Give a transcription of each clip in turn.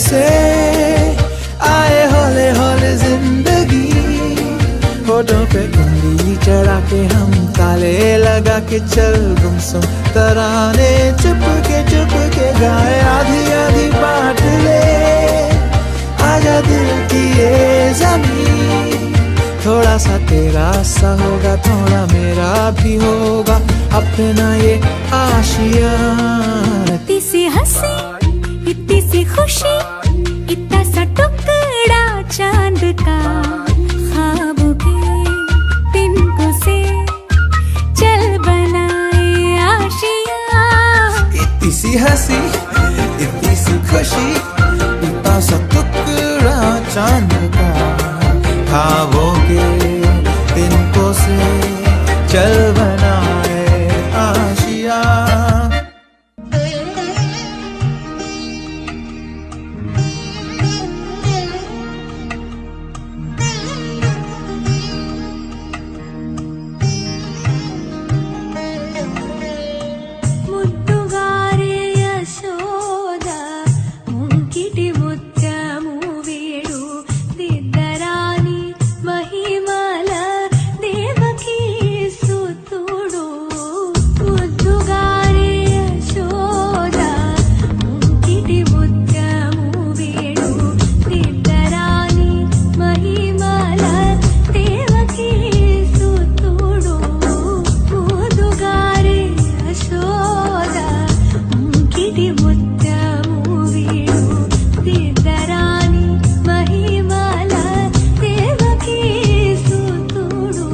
से आए हौले हौले जिंदगी, होठों पे उंगली चढ़ा के हम ताले लगा के चल गुमसुम तराने चुप के गाए आधी आधी बात ले आजा दिल की ये जमीन, थोड़ा सा तेरा सा होगा थोड़ा मेरा भी होगा अपना ये आशिया। इतनी सी हंसी इतनी सी खुशी इतना सा टुकड़ा चांद का, ख्वाबों के तिनको से चल बनाए आशिया। इतनी सी हंसी इतनी सी खुशी इतना सा टुकड़ा चांद का, ख्वाबों के तिनको से चल बनाए आशिया। ముద్దుగారే యశోద ముంకిటి ముత్యము వీడు దిద్దరాని మహిమల దేవకీ సుతుడు. ముద్దుగారే యశోద ముంకిటి ముత్యము వీడు దిద్దరాని మహిమల దేవకీ సుతుడు. ముద్దుగారే యశోద ముంకిటి ముత్యము వీడు దిద్దరాని మహిమల దేవకీ సుతుడు.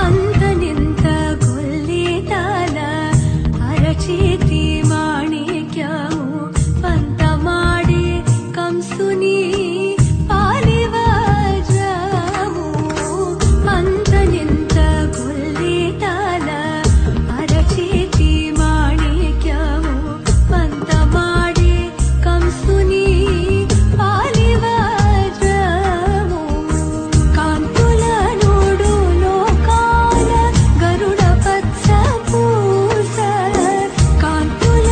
అంతనింత గొల్లితాల అరచేతి మాణిక్యము పంతమాడే కంసుని పాలివజ్రము. అంతనింత గొల్లితాల అరచేతి మాణిక్యము పంతమాడే కంసుని పాలివజ్రము. కాంతుల నోడు లోకాల గరుడ పచ్చ పూస, కాంతుల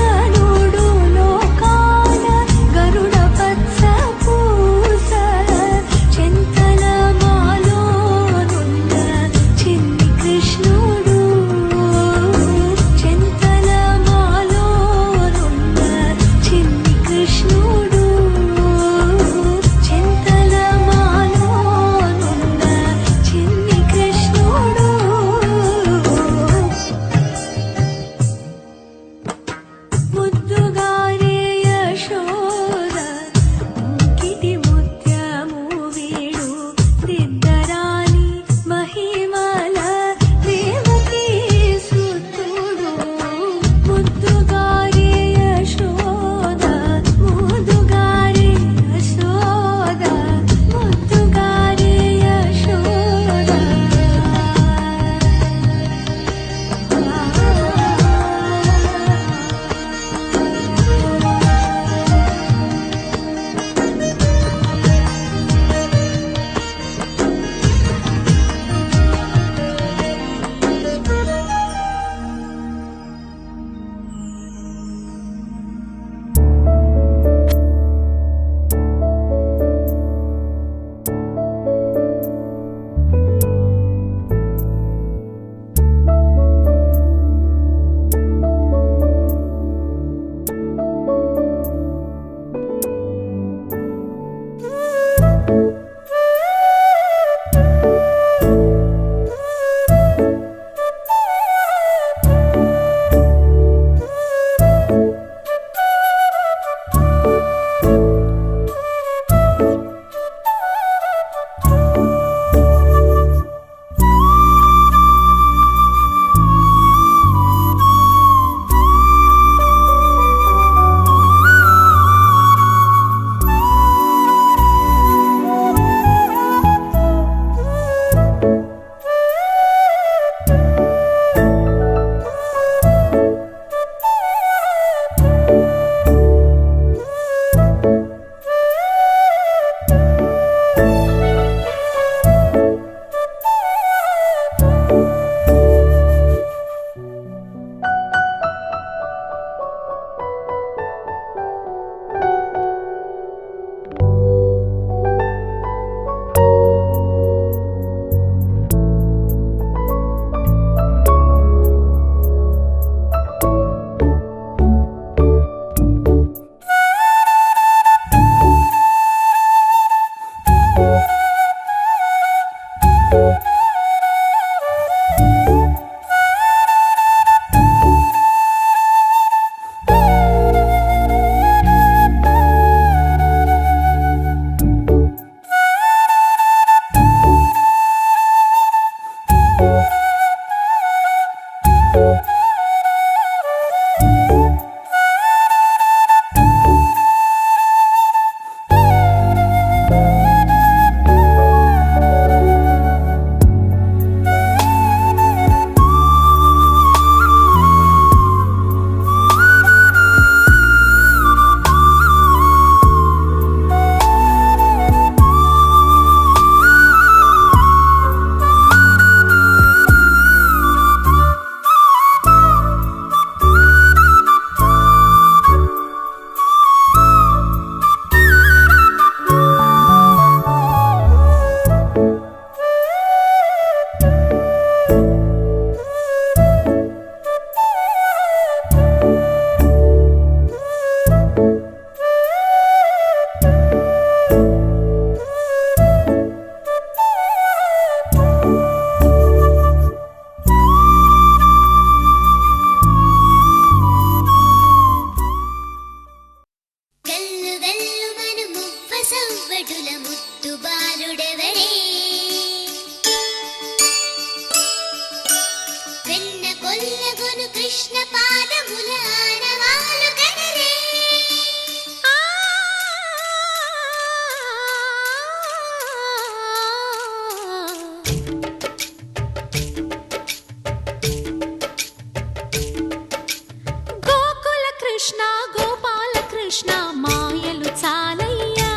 కృష్ణ గోపాల కృష్ణ మాయలు చాలయ్యా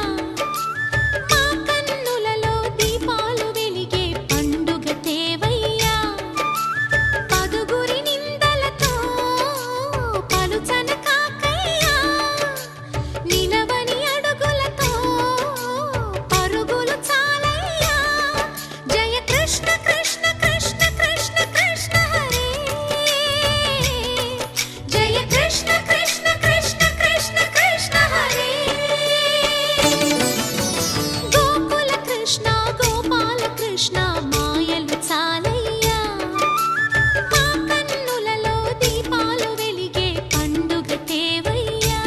మా కన్నులలో దీపాలు వెలిగే పండుగ తేవయ్యా పదుగురి నిందలతో పలుచన కాకయ్యా నిలవని అడుగులతో పరుగులు చాలయ్యా జయ కృష్ణ కృష్ణ కృష్ణ కృష్ణ కృష్ణ హరే జయ కృష్ణ కృష్ణ కృష్ణ కృష్ణ కృష్ణ హరే గోకుల కృష్ణ గోపాల కృష్ణ మాయలు చాలయ్యా మా కన్నులలో దీపాలు వెలిగే పండుగ తేవయ్యా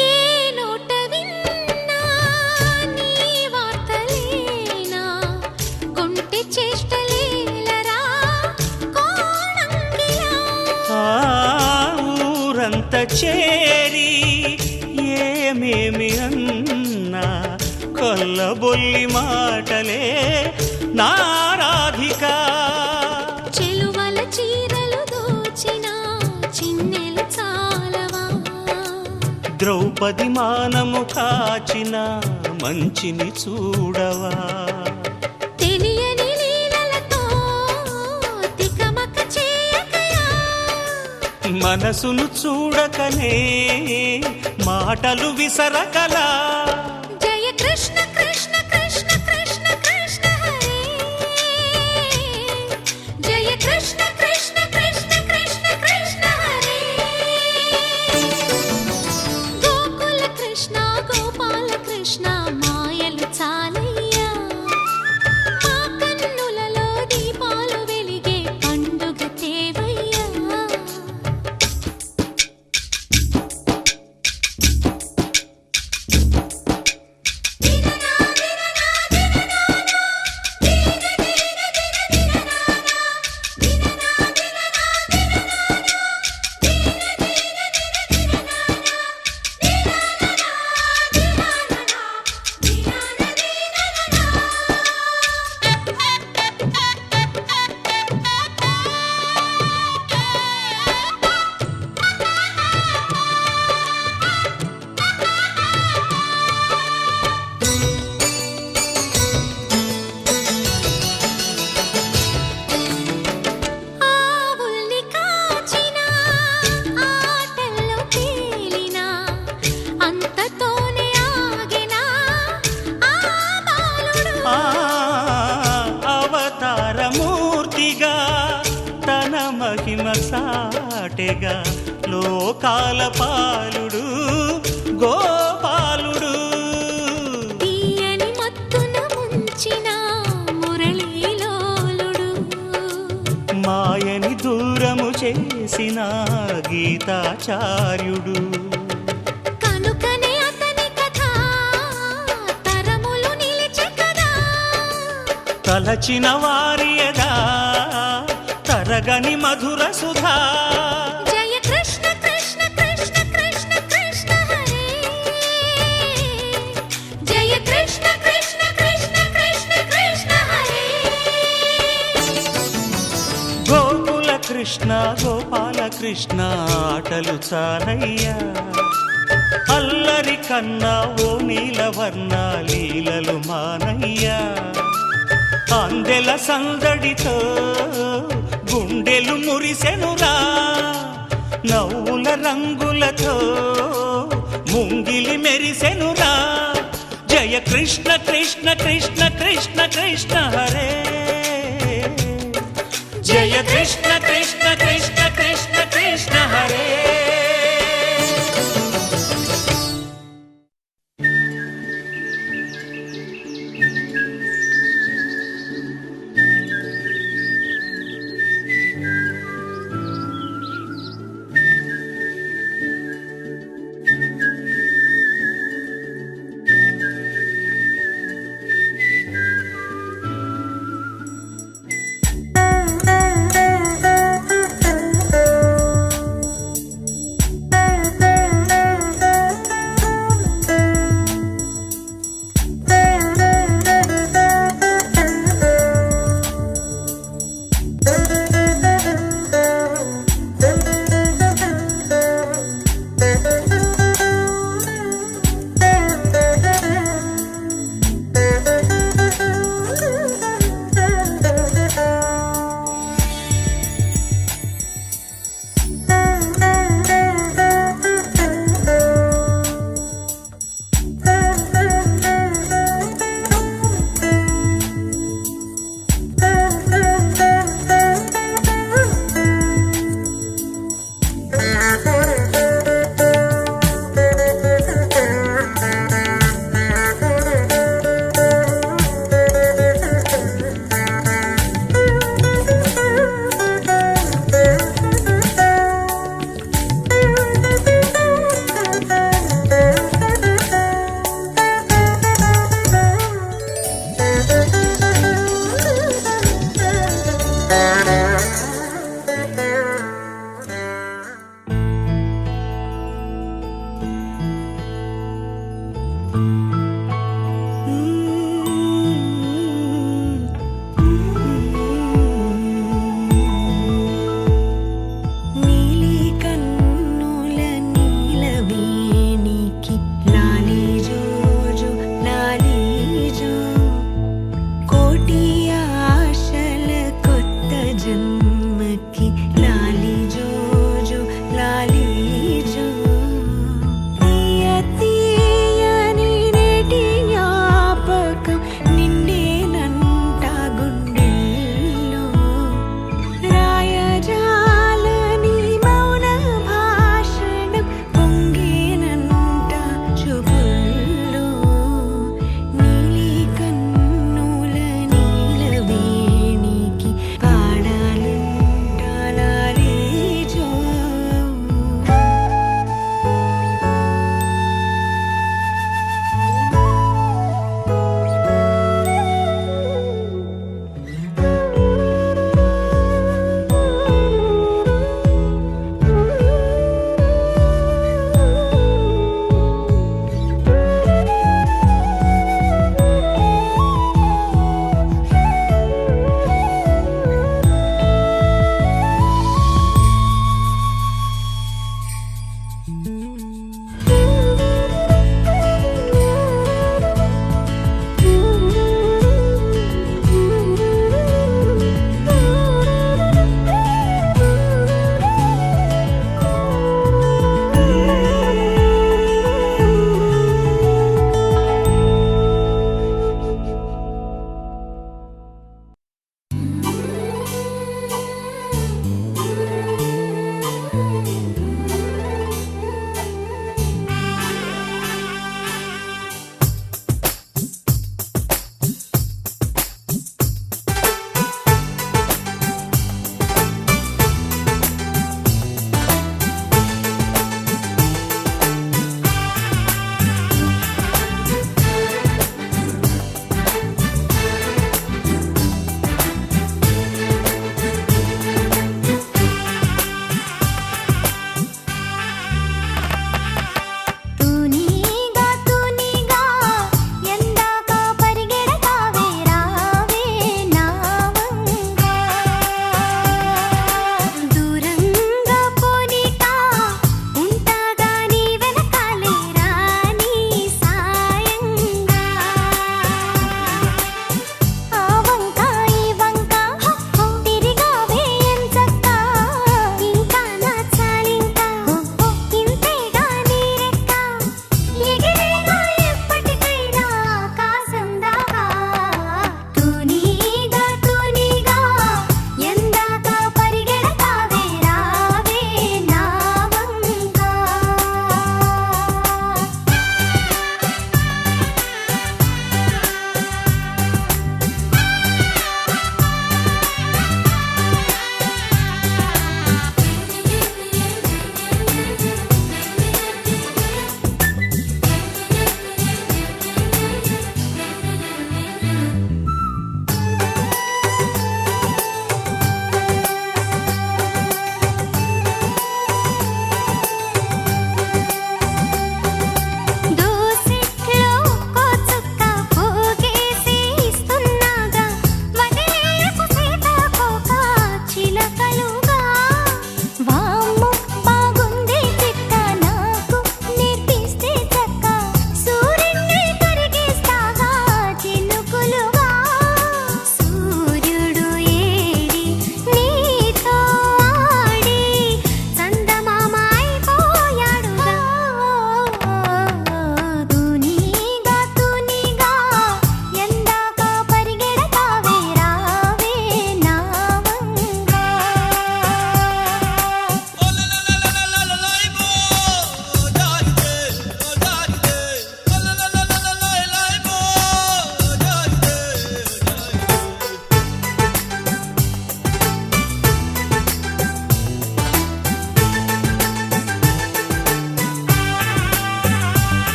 ఏ నోట విన్నా నీ వార్తలేనా కొంటె చేష్టలేలరా కోణంగిలా ఆ ఊరంత చేరి ఏమేమి అన్నా కొల్లబొల్లి మాటలే నారాధిక చెలువల చీరలు దోచిన చిన్నెలు చాలవా ద్రౌపది మానము కాచిన మంచిని చూడవా తెలియని లీలలతో తికమక చేయకయా మనసును చూడకనే మాటలు విసరకలా జయ కృష్ణ కృష్ణ కృష్ణ కృష్ణ కృష్ణ హరే జయ కృష్ణ కృష్ణ కృష్ణ కృష్ణ కృష్ణ హరే గోకుల కృష్ణ గోపాల కృష్ణ మాయలు చాలయ్యా మా కన్నులలో దీపాలు వెలిగే పండుగ తేవయ్యా ఆవుల్ని కాచిన ఆటల్లో తేలిన అంతతోనే ఆగిన ఆ బాలుడు ఆ అవతారమూర్తిగా తన మహిమ సాటెగా లోకాల పాలుడు గోపాలుడు తీయని మత్తున ముంచిన మురళీలోలుడు మాయని దూరము చేసిన గీతాచార్యుడు కనుకనే అతని కథ తరములు నిలిచె కదా తలచిన వారియదా తరగని మధుర సుధా జయ కృష్ణ కృష్ణ కృష్ణ కృష్ణ కృష్ణ హరే జయ కృష్ణ కృష్ణ కృష్ణ కృష్ణ కృష్ణ హరే గోకుల కృష్ణ గోపాల కృష్ణ ఆటలు చాలయ్యా అల్లరి కన్నా ఓ నీలవర్ణ లీలలు మానయ్యా అందెల సందడితో గుండెలు మురిసెనురా నవ్వుల రంగులతో ముంగిలి మెరిసెనురా జయ కృష్ణ కృష్ణ కృష్ణ కృష్ణ కృష్ణ హరే జయ కృష్ణ కృష్ణ కృష్ణ కృష్ణ కృష్ణ హరే నీలి కన్నుల నీలవేణికి లాలి జోజో లాలి జో కోటి ఆశల కొత్త జన్మ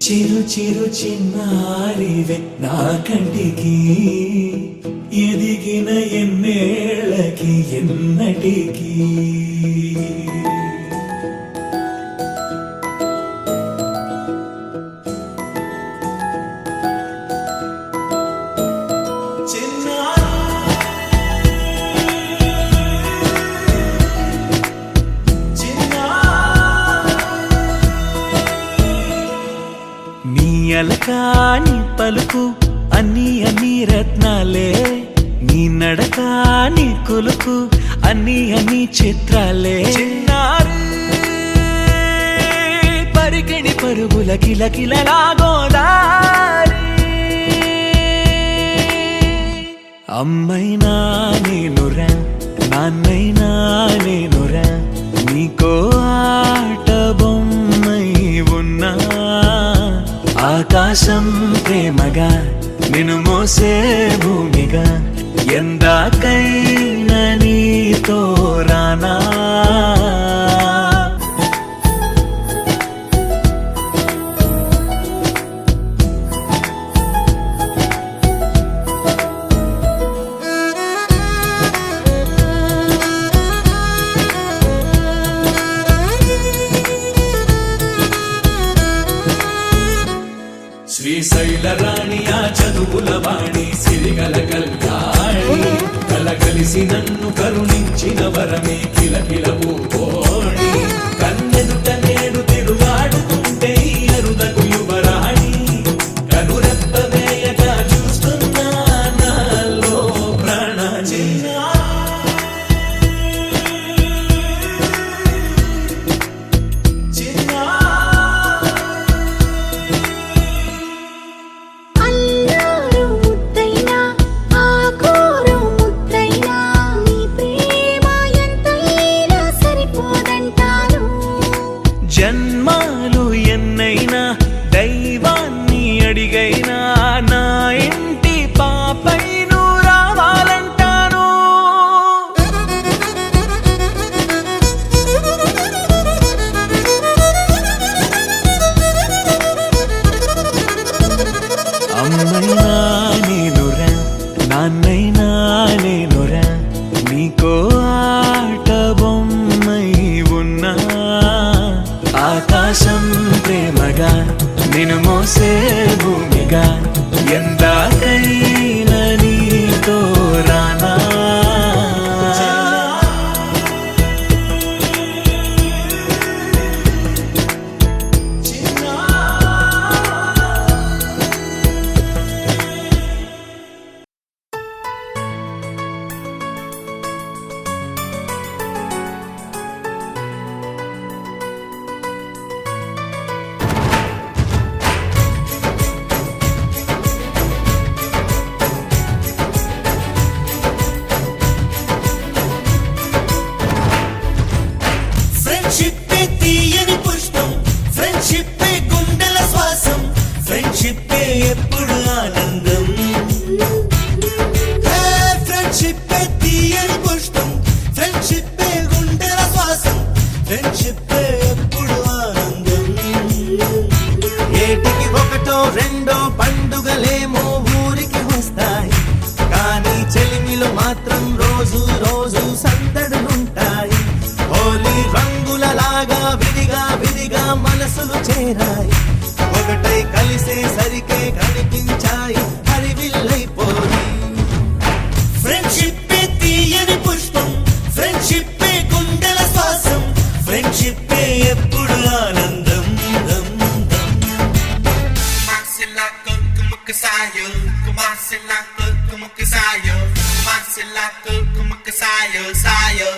చిరు చిరు చిన్నారివే నా కంటికి ఎదిగిన ఎన్నేళ్ళకి ఎన్నటికి అలకాని పలుకు అన్ని అన్ని రత్నాలే నీ నడక నీ కులుకు అన్ని అన్ని చిత్రాలే చిన్నారు పరికిణి పరుగుల కిలకిలలా గోదారి అమ్మైనా నేనురా నాన్నైనా నేనురా నీకో ఆట బొమ్మై ఉన్నా ఆకాశం ప్రేమగా నిన్ను మోసే భూమిగా ఎందాకైనా నీతో రానా శ్రీశైల రాణి ఆ చదువుల వాణి సిరిగల కళ్యాణి కలగలిసి నన్ను కరుణించిన వరమే కిలకిల పూకోణి కన్నెదుట నేడు తిరుగాడుతుంటే అరుదకు యువరాణి కనురెప్ప వేయగా చూస్తున్నా నాలో ప్రాణ జన్మాలు ఎన్నైనా దైవాన్ని అడిగైనా నా ఇంటి పాపై నువ్వు రావాలంటాను అమ్మైనా నేనురా నాన్నైనా నేనురా నీకో ఆట బొమ్మై ఉన్నా ఆకాశం ప్రేమగా నిన్ను మోసే భూమిగా ఎందాకైనా నీతో రానా sayo, sayo.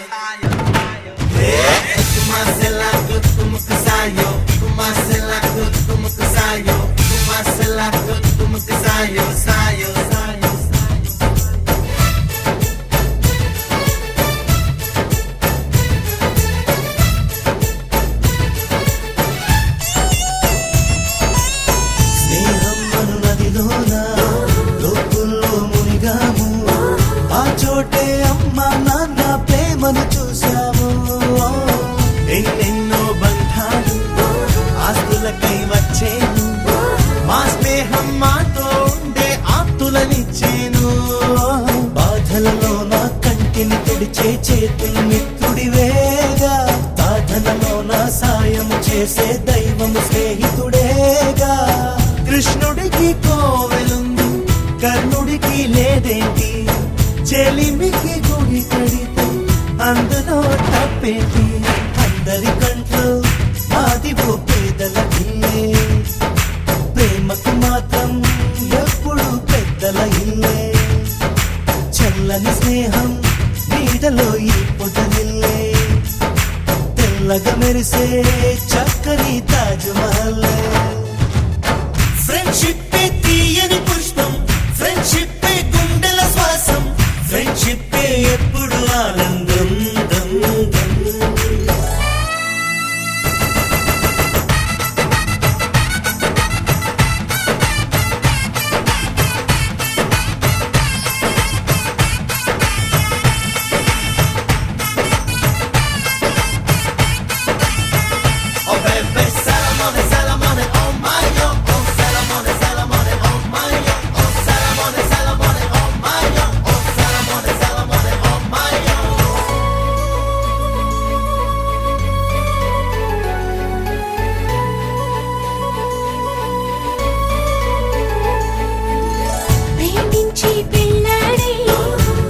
Kumasela kutumuku sayo, kumasela kutumuku sayo, kumasela kutumuku sayo, sayo, sayo. స్నేహం అను నదిలోన లోతుల్లో మునిగాము, ఆ చోటే అమ్మ నాన్న ప్రేమను చూశాము. ఎన్నెన్నో బంధాలు ఆస్తులకై వచ్చేను, మా స్నేహం మాతో ఉండే ఆప్తులనిచ్చేను. బాధలలో నా కంటిని తుడిచే చేతులు మిత్రుడివేగా, సాధనలో నా సాయము చేసే దైవము స్నేహితుడేగా. కృష్ణుడికి కోవెలుంది, కర్ణుడికి లేదేంటి, చెలిమికి గుడి కడితే అందులో తప్పేంటి. అందరి కంట్లో మాది ఓ పేదల ఇల్లే, ప్రేమకు మాత్రం ఎప్పుడు పెద్దల ఇల్లే. చల్లని స్నేహం నీడలో ఈ పొదలిల్లే, తెల్లగా మెరిసే చక్కని తాజ్ మహల్. ఫ్రెండ్షిప్ తీయని పుష్పం, ఫ్రెండ్షిప్ గుండెల శ్వాసం, ఫ్రెండ్షిప్ ఎప్పుడు ఆనందం. దం దం Oh baby, Salamone, Salamone, oh my yo. Oh Salamone, Salamone, oh my yo. Oh Salamone, Salamone, oh my yo. Oh Salamone, Salamone, oh my yo. ప్రేమించి పెళ్ళాడే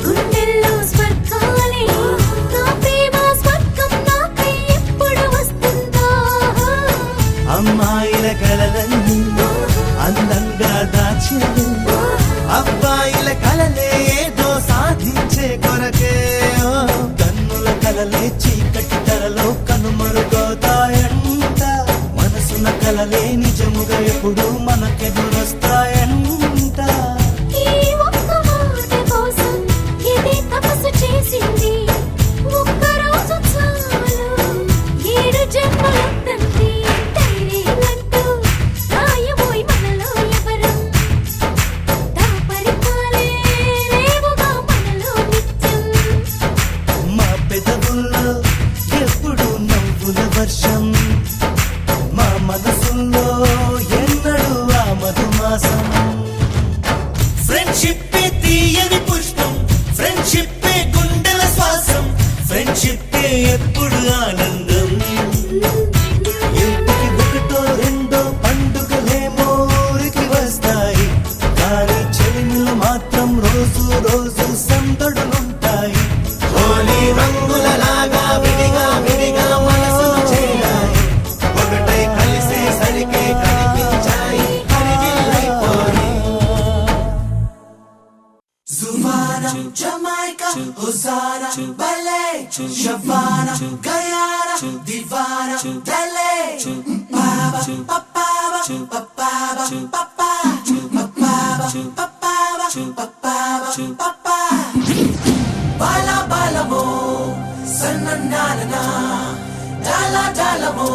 గుండెల్లో స్వర్గాలే, నా ప్రేమ స్వర్గం నాకై ఎప్పుడు వస్తుందో. అమ్మాయిల కలలన్నీ అందంగా దాచారు, అబ్బాయిల కలలే ఏదో సాధించే కొరకే. కన్నుల కలలే చీకటి తెరలో కనుమరుగవుతాయంట, మనసున కలలే నిజముగా ఎప్పుడు మనకెదురొస్తాయంట. ఈ ఒక్క మాట కోసం ఇదే తపస్సు చేసింది, ఒక్కరోజు చాలు 7 జన్మలొద్దంది. ధైర్యమంటూ రాయబోయి మనలో ఎవరం, దాపరికాలే లేవుగా మనలో నిత్యం. మా పెదవుల్లో ఎప్పుడు నవ్వుల వర్షం, మా మనసుల్లో ఎన్నడూ ఆ మధుమాసం. ఫ్రెండ్షిప్ తీయని పుష్పం, ఫ్రెండ్షిప్ గుండెల శ్వాసం, ఫ్రెండ్షిప్ ఎప్పుడు ఆనందం. ఇంటికి ఒకటో రెండో పండుగలేమో ఊరికి వస్తాయి, కానీ చెలిమిలు మాత్రం రోజు రోజు సందడులుంటాయి. హోలీ రంగులలాగా విడిగా విడిగా మనసులు చేరాయి, ఒకటై కలిసే సరికే కనిపించాయి హరివిల్లైపోయి. Zuvana, Jamaica, Hosanna, Ballet, Shavana, Guyana, Divana, Delhi. Baba, papaba, papaba, papa, papaba, papaba, papaba, papa. Bala bala mo, sanna na na na, dala dala mo,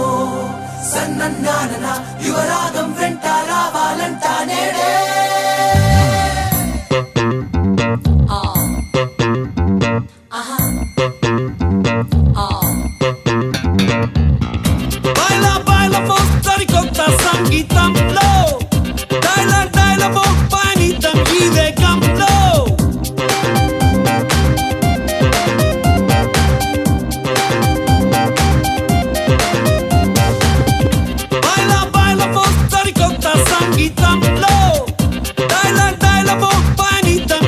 sanna na na na. Yuvaragam venta ravalanta nede. Baila, baila, saricotta, sangitamlo. Daila, daila, panitam, gide gamlo. Baila, baila, saricotta, sangitamlo. Daila, daila, panitam.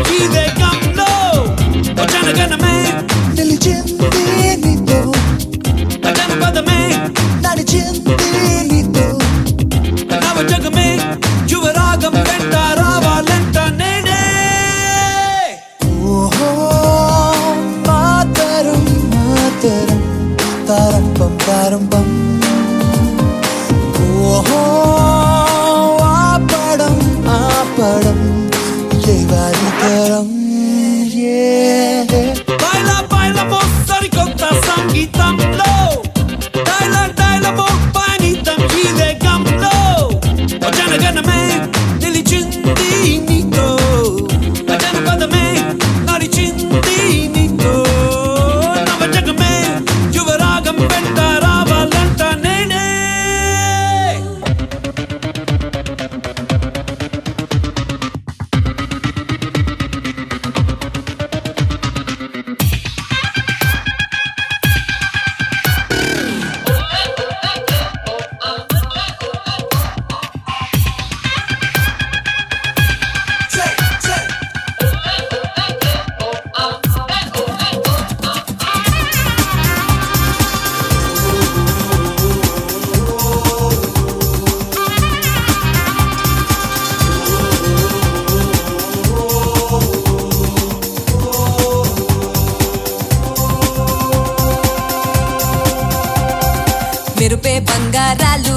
మెరుపే బంగారాలు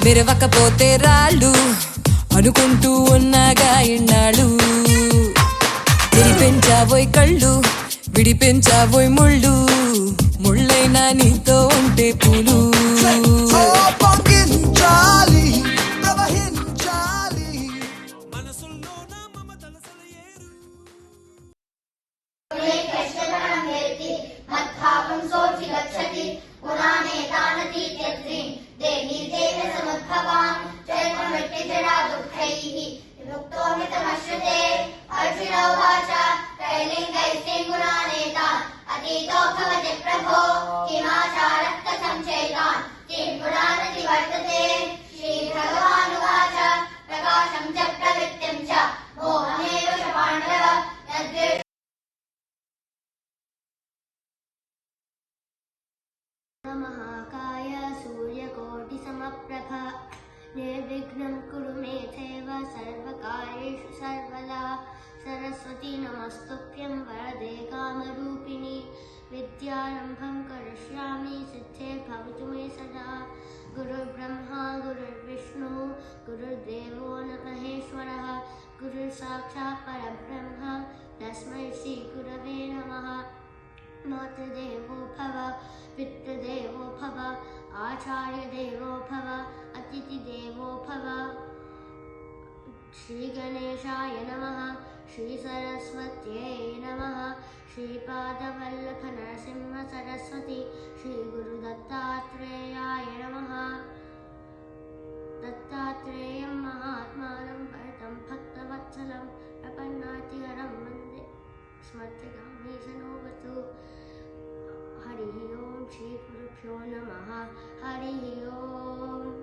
మెరవకపోతే రాళ్ళు అనుకుంటూ ఉన్నాగా ఇన్నాళ్ళు విడిపించావోయ్ కళ్ళు విడిపించావోయ్ ముళ్ళు ముళ్ళైనా నీతో ఉంటే పూలు పొంగించాలి ప్రవహించాలి मद्भावं सोचि गच्छति पुराणे तानति त्यत्रिं देवी देव समुद्भवान् जन्ममृत्युजरा दुःखैः विमुक्तोऽमितमश्नुते अर्जुन उवाच त्रैलिङ्गैस्ते गुणानेतान् अतीतो भवति प्रभो किमाचारः कथं चैतान् किं पुराणति वर्तते श्रीभगवानुवाच प्रकाशं च प्रवृत्तिं च मोहमेव च पाण्डव यद्वेष महाकाय सूर्यकोटिसमप्रभा निर्विघ्नं कुरु मे देव सर्वकार्येषु सर्वदा सरस्वती नमस्तुभ्यं वरदे कामरूपिणि विद्यारम्भं करिष्यामि सिद्धिर्भवतु मे सदा गुरुर्ब्रह्मा गुरुर्विष्णु गुरुर्देवो महेश्वरः गुरुर्साक्षात् परब्रह्म तस्मै श्रीगुरवे नमः मातृदेवो भव पितृदेवो भव आचार्यदेवो भव अतिथिदेवो भव श्रीगणेशाय नमः श्रीसरस्वत्यै नमः श्रीपादवल्लभनरसिंहसरस्वती श्रीगुरुदत्तात्रेयाय नमः दत्तात्रेयं महात्मानं भरतं भक्तवत्सलं प्रपन्नातिहरं वन्दे स्मर्तिगामी सनोवतु हरिः ओं श्री गुरुभ्यो नमः हरिः ओम्।